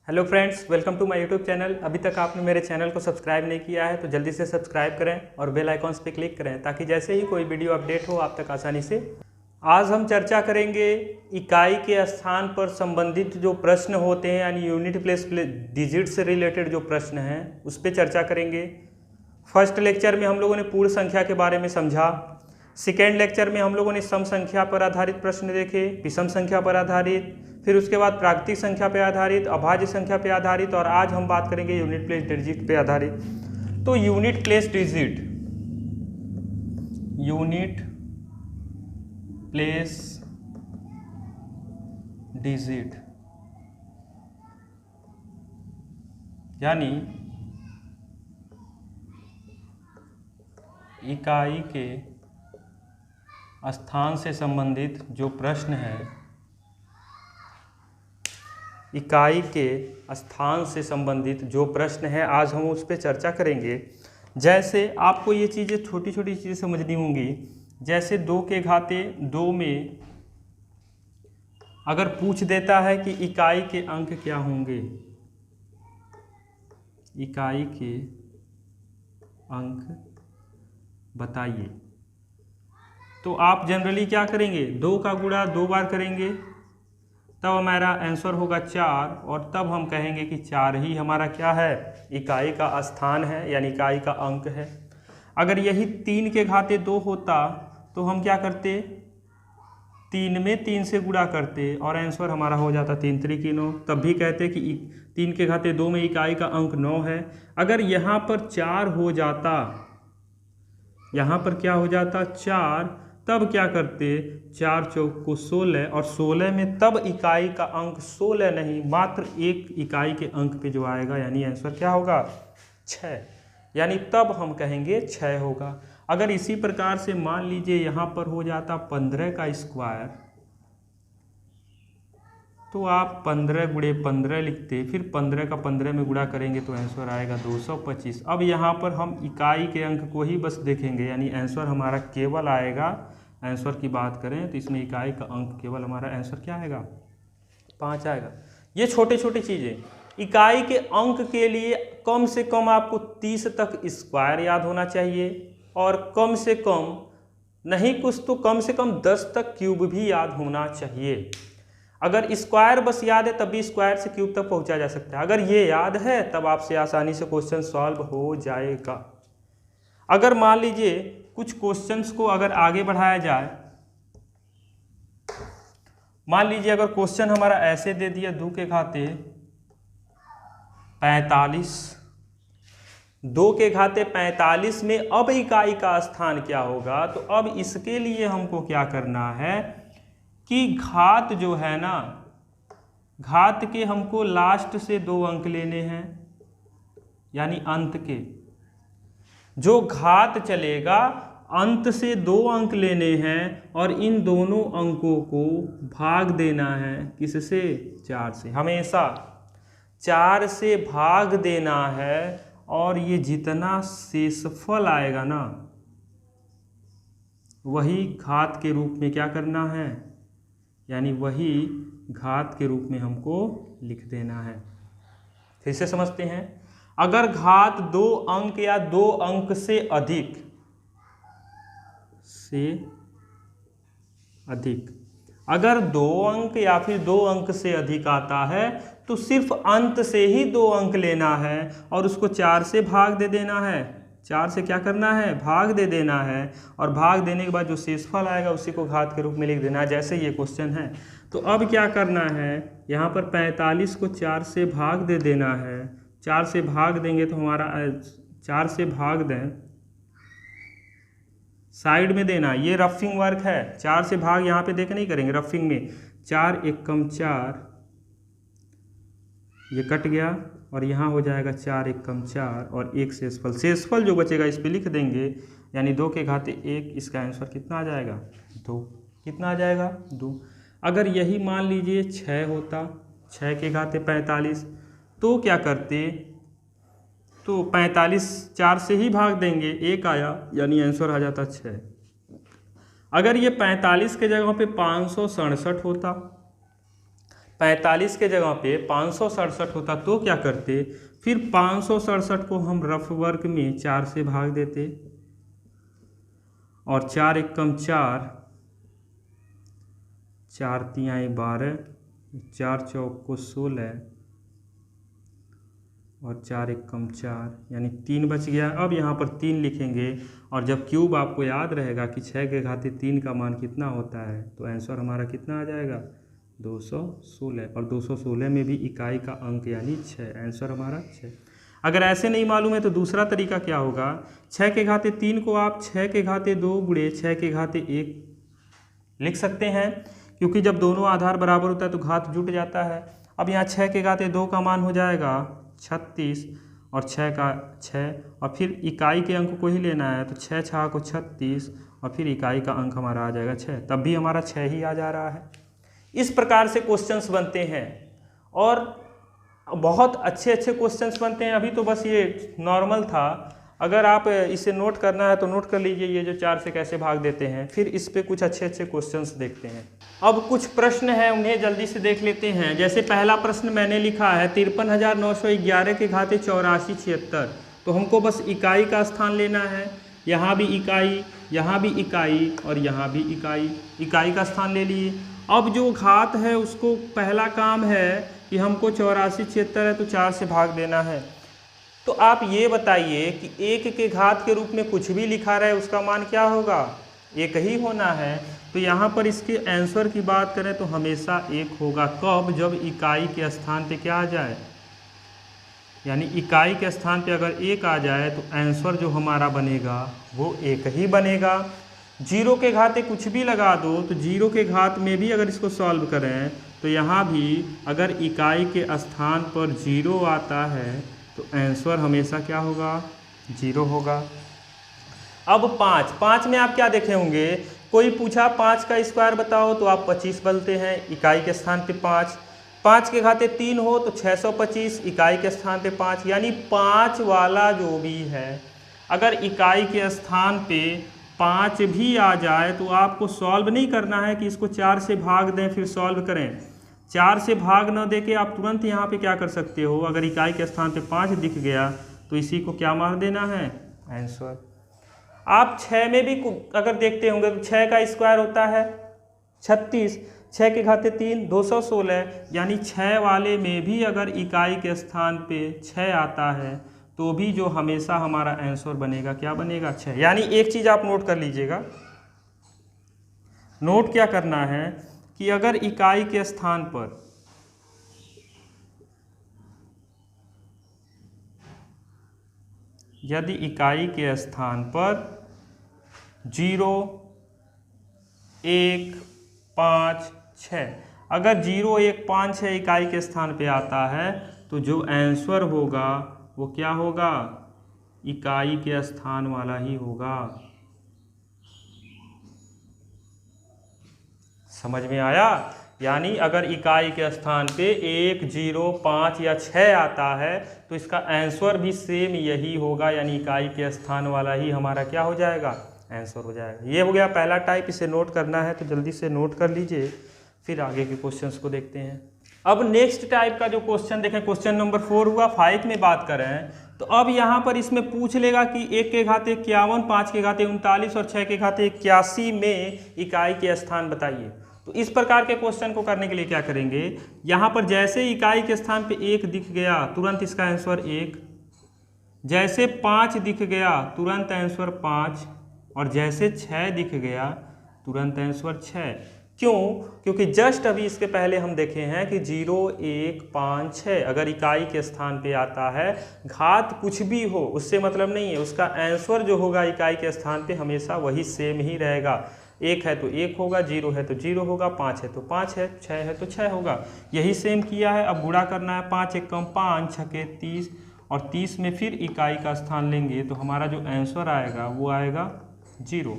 Hello friends, welcome to my YouTube channel. अभी तक आपने मेरे चैनल को सब्सक्राइब नहीं किया है तो जल्दी से सब्सक्राइब करें और बेल आइकॉन्स पे क्लिक करें ताकि जैसे ही कोई वीडियो अपडेट हो आप तक आसानी से। आज हम चर्चा करेंगे इकाई के स्थान पर संबंधित जो प्रश्न होते हैं यानी यूनिट प्लेस डिजिट से रिलेटेड जो प्रश्न हैं उस पर चर्चा करेंगे। फर्स्ट लेक्चर में हम लोगों ने पूर्ण संख्या के बारे में समझा। सेकेंड लेक्चर में हम लोगों ने सम संख्या पर आधारित प्रश्न देखे, विषम संख्या पर आधारित, फिर उसके बाद प्राकृतिक संख्या पर आधारित, अभाज्य संख्या पर आधारित, और आज हम बात करेंगे यूनिट प्लेस डिजिट पे आधारित। तो unit place digit, unit place digit यानी इकाई के स्थान से संबंधित जो प्रश्न है, इकाई के स्थान से संबंधित जो प्रश्न है आज हम उस पर चर्चा करेंगे। जैसे आपको ये चीज़ें छोटी छोटी चीज़ें समझनी होंगी। जैसे 2 के घाते 2 में अगर पूछ देता है कि इकाई के अंक क्या होंगे, इकाई के अंक बताइए, तो आप जनरली क्या करेंगे, 2 का गुणा 2 बार करेंगे, तब हमारा आंसर होगा 4, और तब हम कहेंगे कि 4 ही हमारा क्या है, इकाई का स्थान है यानी इकाई का अंक है। अगर यही 3 के घाते 2 होता तो हम क्या करते, 3 में 3 से गुणा करते और आंसर हमारा हो जाता 3 3 9, तब भी कहते कि 3 के घाते 2 में इकाई का अंक 9 है। अगर यहाँ पर 4 हो जाता, यहाँ पर क्या हो जाता 4, तब क्या करते, 4 चौक को 16, और 16 में तब इकाई का अंक 16 नहीं मात्र एक इकाई के अंक पे जो आएगा यानी आंसर क्या होगा 6, यानी तब हम कहेंगे 6 होगा। अगर इसी प्रकार से मान लीजिए यहाँ पर हो जाता 15 का स्क्वायर, तो आप 15 गुणे 15 लिखते, फिर 15 का 15 में गुणा करेंगे तो आंसर आएगा 225। अब यहाँ पर हम इकाई के अंक को ही बस देखेंगे यानी आंसर हमारा केवल आएगा, आंसर की बात करें तो इसमें इकाई का अंक केवल हमारा आंसर क्या आएगा 5 आएगा। ये छोटे छोटे चीज़ें, इकाई के अंक के लिए कम से कम आपको 30 तक स्क्वायर याद होना चाहिए, और कम से कम नहीं कुछ तो कम से कम 10 तक क्यूब भी याद होना चाहिए। अगर स्क्वायर बस याद है तब भी स्क्वायर से क्यूब तक पहुंचा जा सकता है। अगर ये याद है तब आपसे आसानी से क्वेश्चन सॉल्व हो जाएगा। अगर मान लीजिए कुछ क्वेश्चंस को अगर आगे बढ़ाया जाए, मान लीजिए अगर क्वेश्चन हमारा ऐसे दे दिया 2 के घाते 45, 2 के घाते 45 में अब इकाई का स्थान क्या होगा, तो अब इसके लिए हमको क्या करना है कि घात जो है ना, घात के हमको लास्ट से 2 अंक लेने हैं यानी अंत के, जो घात चलेगा अंत से 2 अंक लेने हैं और इन दोनों अंकों को भाग देना है किससे, 4 से। हमेशा 4 से भाग देना है, और ये जितना शेषफल आएगा ना वही घात के रूप में क्या करना है, यानी वही घात के रूप में हमको लिख देना है। फिर से समझते हैं। अगर घात 2 अंक या 2 अंक से अधिक, अगर 2 अंक या फिर 2 अंक से अधिक आता है तो सिर्फ अंत से ही 2 अंक लेना है और उसको 4 से भाग दे देना है। 4 से क्या करना है, भाग दे देना है, और भाग देने के बाद जो शेषफल आएगा उसी को घात के रूप में लिख देना है, जैसे ये क्वेश्चन है। तो अब क्या करना है, यहाँ पर 45 को 4 से भाग दे देना है। 4 से भाग देंगे तो हमारा 4 से भाग दें, साइड में देना, ये रफिंग वर्क है। 4 से भाग यहाँ पे देख नहीं करेंगे, रफिंग में 4 एकम 4, ये कट गया और यहाँ हो जाएगा 4 एकम 4 और 1 शेषफल। शेषफल जो बचेगा इस पर लिख देंगे यानी 2 के घाते 1, इसका आंसर कितना आ जाएगा 2। कितना आ जाएगा 2। अगर यही मान लीजिए 6 होता, 6 के घाते 45, तो क्या करते, तो 45 4 से ही भाग देंगे, 1 आया यानी आंसर आ जाता 6। अगर ये 45 के जगह पे 567 होता 45 के जगह पे 567 होता तो क्या करते, फिर 567 को हम रफ वर्क में 4 से भाग देते और 4 एकम 4, 4 तिहाई 12, 4 चौक को 16 और 4 एकम 4 यानी 3 बच गया। अब यहाँ पर 3 लिखेंगे और जब क्यूब आपको याद रहेगा कि 6 के घाते 3 का मान कितना होता है तो आंसर हमारा कितना आ जाएगा 216, और 216 में भी इकाई का अंक यानी 6, आंसर हमारा 6। अगर ऐसे नहीं मालूम है तो दूसरा तरीका क्या होगा, 6 के घाते 3 को आप 6 के घाते 2 गुणे 6 के घाते 1 लिख सकते हैं, क्योंकि जब दोनों आधार बराबर होता है तो घात जुट जाता है। अब यहाँ 6 के घाते 2 का मान हो जाएगा 36 और 6 का 6 और फिर इकाई के अंक को ही लेना है तो 6 6 को 36 और फिर इकाई का अंक हमारा आ जाएगा 6, तब भी हमारा 6 ही आ जा रहा है। इस प्रकार से क्वेश्चंस बनते हैं और बहुत अच्छे अच्छे क्वेश्चंस बनते हैं। अभी तो बस ये नॉर्मल था, अगर आप इसे नोट करना है तो नोट कर लीजिए ये जो 4 से कैसे भाग देते हैं, फिर इस पे कुछ अच्छे अच्छे क्वेश्चंस देखते हैं। अब कुछ प्रश्न हैं उन्हें जल्दी से देख लेते हैं। जैसे पहला प्रश्न मैंने लिखा है 53,911 के घाते 8476, तो हमको बस इकाई का स्थान लेना है, यहाँ भी इकाई, यहाँ भी इकाई और यहाँ भी इकाई, इकाई का स्थान ले लिए। अब जो घात है उसको पहला काम है कि हमको 8476 है तो 4 से भाग देना है। तो आप ये बताइए कि 1 के घात के रूप में कुछ भी लिखा रहे उसका मान क्या होगा, 1 ही होना है। तो यहाँ पर इसके आंसर की बात करें तो हमेशा 1 होगा। कब, जब इकाई के स्थान पे क्या आ जाए, यानी इकाई के स्थान पे अगर 1 आ जाए तो आंसर जो हमारा बनेगा वो 1 ही बनेगा। 0 के घाते कुछ भी लगा दो तो 0 के घात में भी अगर इसको सॉल्व करें तो यहाँ भी अगर इकाई के स्थान पर 0 आता है तो आंसर हमेशा क्या होगा, 0 होगा। अब 5 में आप क्या देखे होंगे, कोई पूछा 5 का स्क्वायर बताओ तो आप 25 बोलते हैं, इकाई के स्थान पे 5 के घाते 3 हो तो 625, इकाई के स्थान पे 5, यानी 5 वाला जो भी है अगर इकाई के स्थान पे 5 भी आ जाए तो आपको सॉल्व नहीं करना है कि इसको 4 से भाग दें फिर सॉल्व करें। 4 से भाग न दे के आप तुरंत यहाँ पे क्या कर सकते हो, अगर इकाई के स्थान पे 5 दिख गया तो इसी को क्या मार देना है, आंसर। आप 6 में भी अगर देखते होंगे तो 6 का स्क्वायर होता है 36, 6 के घाते 3 216, यानी 6 वाले में भी अगर इकाई के स्थान पे 6 आता है तो भी जो हमेशा हमारा आंसर बनेगा क्या बनेगा, 6। यानी एक चीज़ आप नोट कर लीजिएगा, नोट क्या करना है कि अगर इकाई के स्थान पर यदि इकाई के स्थान पर 0 1 5 6, अगर 0 1 5 6 इकाई के स्थान पे आता है तो जो आंसर होगा वो क्या होगा, इकाई के स्थान वाला ही होगा। समझ में आया? यानी अगर इकाई के स्थान पे 1 0 5 या 6 आता है तो इसका आंसर भी सेम यही होगा, यानी इकाई के स्थान वाला ही हमारा क्या हो जाएगा, आंसर हो जाएगा। ये हो गया पहला टाइप, इसे नोट करना है तो जल्दी से नोट कर लीजिए, फिर आगे के क्वेश्चंस को देखते हैं। अब नेक्स्ट टाइप का जो क्वेश्चन देखें, क्वेश्चन नंबर 4 हुआ। 5 में बात करें तो अब यहाँ पर इसमें पूछ लेगा कि 1 के घाते 51, 5 के घाते 39 और 6 के घाते 81 में इकाई के स्थान बताइए। तो इस प्रकार के क्वेश्चन को करने के लिए क्या करेंगे, यहाँ पर जैसे इकाई के स्थान पे 1 दिख गया तुरंत इसका आंसर 1, जैसे 5 दिख गया तुरंत आंसर 5, और जैसे 6 दिख गया तुरंत आंसर 6। क्यों? क्योंकि जस्ट अभी इसके पहले हम देखे हैं कि 0 1 5 6 अगर इकाई के स्थान पे आता है, घात कुछ भी हो उससे मतलब नहीं है, उसका आंसर जो होगा इकाई के स्थान पे हमेशा वही सेम ही रहेगा। 1 है तो 1 होगा, 0 है तो 0 होगा, 5 है तो 5 है, 6 है तो 6 होगा, यही सेम किया है। अब गुणा करना है, 5 1 5 6 30 और 30 में फिर इकाई का स्थान लेंगे तो हमारा जो आंसर आएगा वो आएगा 0।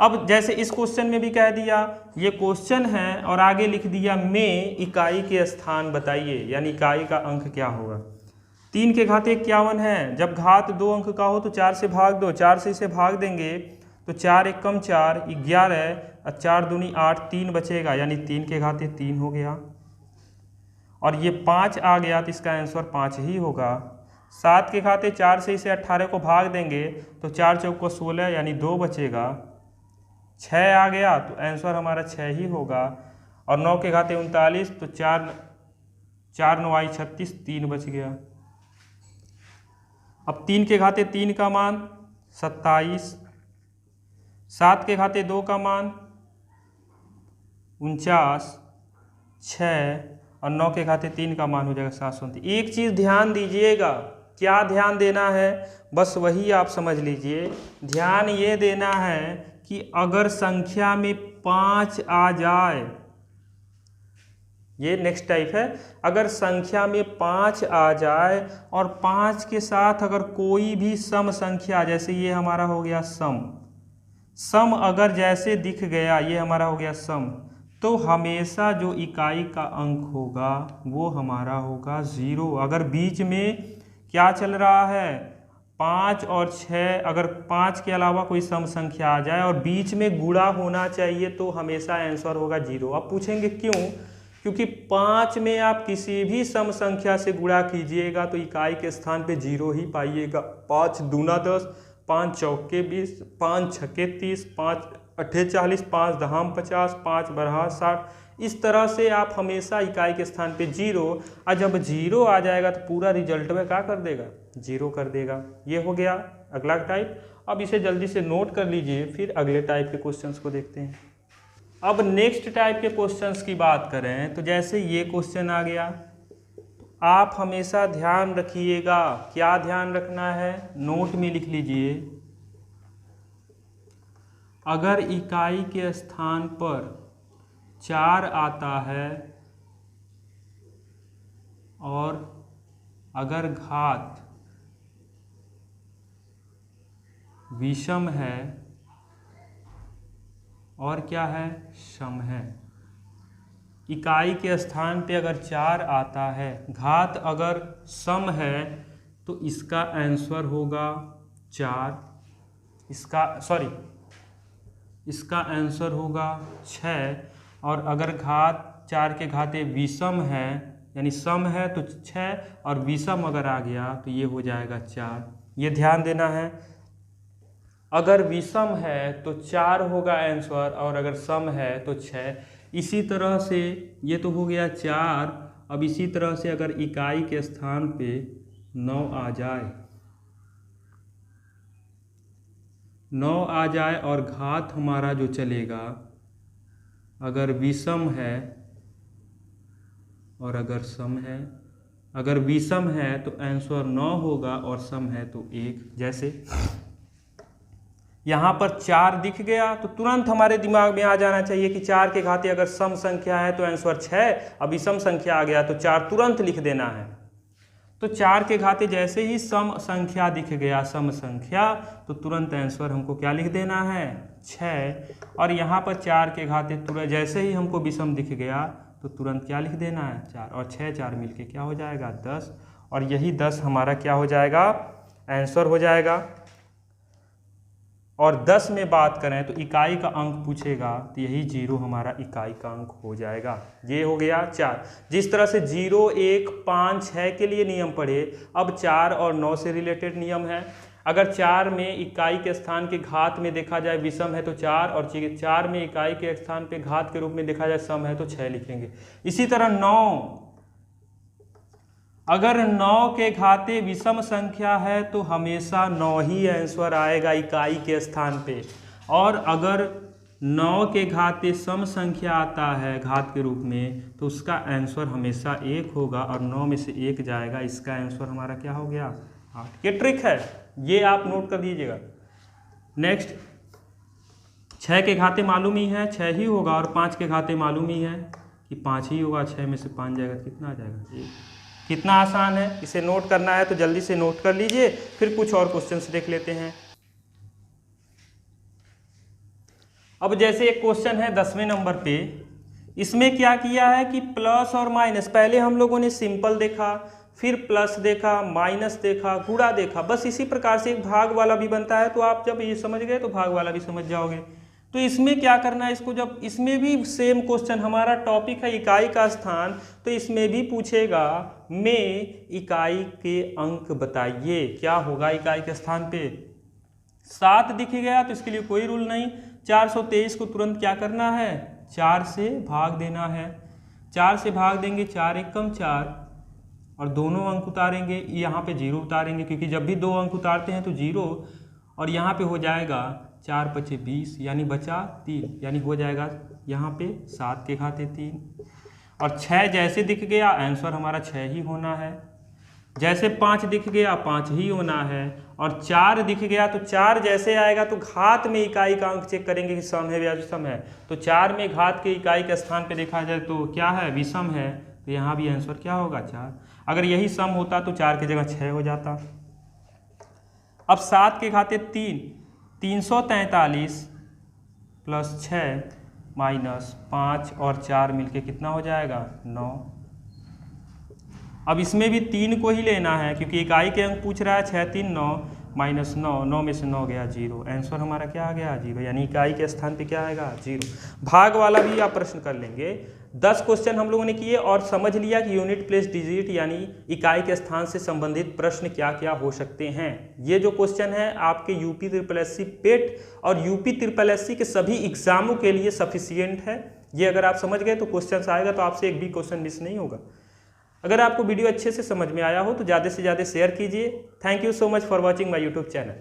अब जैसे इस क्वेश्चन में भी कह दिया, ये क्वेश्चन है और आगे लिख दिया में इकाई के स्थान बताइए, यानी इकाई का अंक क्या होगा। 3 के घाते 51 है, जब घात 2 अंक का हो तो 4 से भाग दो, 4 से इसे भाग देंगे तो 4 1 4 11 और 4 दूनी 8, 3 बचेगा, यानी 3 के घाते 3 हो गया। और ये 5 आ गया तो इसका आंसर 5 ही होगा। 7 के खाते 4 से इसे 18 को भाग देंगे तो 4 चौक को 16 यानी 2 बचेगा। 6 आ गया तो आंसर हमारा 6 ही होगा। और 9 के खाते 39 तो 4 9 आई 36, 3 बच गया। अब 3 के खाते 3 का मान 27, 7 के खाते 2 का मान 49, 6 और 9 के खाते 3 का मान हो जाएगा 729। एक चीज़ ध्यान दीजिएगा, क्या ध्यान देना है, बस वही आप समझ लीजिए। ध्यान ये देना है कि अगर संख्या में 5 आ जाए, ये नेक्स्ट टाइप है, अगर संख्या में 5 आ जाए और 5 के साथ अगर कोई भी सम संख्या, जैसे ये हमारा हो गया सम अगर जैसे दिख गया, ये हमारा हो गया सम, तो हमेशा जो इकाई का अंक होगा वो हमारा होगा 0। अगर बीच में क्या चल रहा है 5 और 6, अगर 5 के अलावा कोई सम संख्या आ जाए और बीच में गुणा होना चाहिए तो हमेशा आंसर होगा 0। आप पूछेंगे क्यों? क्योंकि 5 में आप किसी भी सम संख्या से गुणा कीजिएगा तो इकाई के स्थान पे 0 ही पाइएगा। 5 दूना 10, 5 चौके 20, 5 छक्के 30, 5 अट्ठे 40, 5 दहाम 50, 5 बरहा 60, इस तरह से आप हमेशा इकाई के स्थान पे 0। और जब 0 आ जाएगा तो पूरा रिजल्ट में क्या कर देगा? 0 कर देगा। ये हो गया अगला टाइप। अब इसे जल्दी से नोट कर लीजिए, फिर अगले टाइप के क्वेश्चंस को देखते हैं। अब नेक्स्ट टाइप के क्वेश्चंस की बात करें तो जैसे ये क्वेश्चन आ गया, आप हमेशा ध्यान रखिएगा। क्या ध्यान रखना है? नोट में लिख लीजिए, अगर इकाई के स्थान पर 4 आता है और अगर घात विषम है और क्या है? सम है। इकाई के स्थान पे अगर 4 आता है, घात अगर सम है तो इसका आंसर होगा 4, इसका आंसर होगा 6। और अगर घात 4 के घाते विषम है, यानी सम है तो 6 और विषम अगर आ गया तो ये हो जाएगा 4। ये ध्यान देना है, अगर विषम है तो 4 होगा आंसर और अगर सम है तो 6। इसी तरह से ये तो हो गया 4। अब इसी तरह से अगर इकाई के स्थान पे 9 आ जाए, 9 आ जाए और घात हमारा जो चलेगा अगर विषम है और अगर सम है, अगर विषम है तो आंसर 9 होगा और सम है तो 1। जैसे यहाँ पर 4 दिख गया तो तुरंत हमारे दिमाग में आ जाना चाहिए कि 4 के घाते अगर सम संख्या है तो आंसर 6, अब विषम संख्या आ गया तो 4 तुरंत लिख देना है। तो 4 के घाते जैसे ही सम संख्या दिख गया, सम संख्या, तो तुरंत आंसर हमको क्या लिख देना है? 6। और यहाँ पर 4 के घाते तुरंत जैसे ही हमको विषम दिख गया तो तुरंत क्या लिख देना है? 4। और 6 4 मिलके क्या हो जाएगा? 10। और यही 10 हमारा क्या हो जाएगा? आंसर हो जाएगा। और 10 में बात करें तो इकाई का अंक पूछेगा तो यही 0 हमारा इकाई का अंक हो जाएगा। ये हो गया 4। जिस तरह से 0 1 5 6 के लिए नियम पढ़े, अब 4 और 9 से रिलेटेड नियम है। अगर 4 में इकाई के स्थान के घात में देखा जाए विषम है तो 4, और 4 में इकाई के स्थान पे घात के रूप में देखा जाए सम है तो 6 लिखेंगे। इसी तरह 9, अगर 9 के घाते विषम संख्या है तो हमेशा 9 ही आंसर आएगा इकाई के स्थान पे। और अगर 9 के घाते सम संख्या आता है घात के रूप में तो उसका आंसर हमेशा 1 होगा और 9 में से 1 जाएगा, इसका आंसर हमारा क्या हो गया? 8। ये ट्रिक है, ये आप नोट कर दीजिएगा। नेक्स्ट, 6 के घाते मालूम ही है 6 ही होगा और 5 के घाते मालूम ही है कि 5 ही होगा। 6 में से 5 जाएगा तो कितना आ जाएगा? 1। कितना आसान है, इसे नोट करना है तो जल्दी से नोट कर लीजिए, फिर कुछ और क्वेश्चंस देख लेते हैं। अब जैसे एक क्वेश्चन है 10वें नंबर पे, इसमें क्या किया है कि प्लस और माइनस, पहले हम लोगों ने सिंपल देखा, फिर प्लस देखा, माइनस देखा, गुणा देखा, बस इसी प्रकार से एक भाग वाला भी बनता है। तो आप जब ये समझ गए तो भाग वाला भी समझ जाओगे। तो इसमें क्या करना है, इसको जब इसमें भी सेम क्वेश्चन, हमारा टॉपिक है इकाई का स्थान, तो इसमें भी पूछेगा में इकाई के अंक बताइए। क्या होगा इकाई के स्थान पे? 7 दिख गया तो इसके लिए कोई रूल नहीं। 423 को तुरंत क्या करना है, 4 से भाग देना है। 4 से भाग देंगे, 4 एकम 4, और दोनों अंक उतारेंगे, यहाँ पे 0 उतारेंगे क्योंकि जब भी 2 अंक उतारते हैं तो 0, और यहाँ पे हो जाएगा 4 पचे 20, यानी बचा 3, यानी हो जाएगा यहाँ पे 7 के घाते 3। और 6 जैसे दिख गया, आंसर हमारा 6 ही होना है। जैसे 5 दिख गया, 5 ही होना है। और 4 दिख गया तो 4 जैसे आएगा तो घात में इकाई का अंक चेक करेंगे कि सम है या विषम है। तो 4 में घात के इकाई के स्थान पे देखा जाए तो क्या है, विषम है, तो यहाँ भी आंसर क्या होगा, 4। अगर यही सम होता तो 4 की जगह 6 हो जाता। अब 7 के घाते 3, 343 प्लस 6 माइनस 5 और 4 मिलके कितना हो जाएगा, 9। अब इसमें भी 3 को ही लेना है क्योंकि इकाई के अंक पूछ रहा है। 6 3 9 माइनस 9, 9 में से 9 गया 0, आंसर हमारा क्या आ गया, 0, यानी इकाई के स्थान पे क्या आएगा, 0। भाग वाला भी आप प्रश्न कर लेंगे। 10 क्वेश्चन हम लोगों ने किए और समझ लिया कि यूनिट प्लेस डिजिट यानी इकाई के स्थान से संबंधित प्रश्न क्या क्या हो सकते हैं। ये जो क्वेश्चन है आपके यूपी SSSC पेट और यूपी SSSC के सभी एग्जामों के लिए सफिशियंट है। ये अगर आप समझ गए तो क्वेश्चन आएगा तो आपसे एक भी क्वेश्चन मिस नहीं होगा। अगर आपको वीडियो अच्छे से समझ में आया हो तो ज़्यादा से ज़्यादा शेयर कीजिए। Thank you so much for watching my YouTube channel.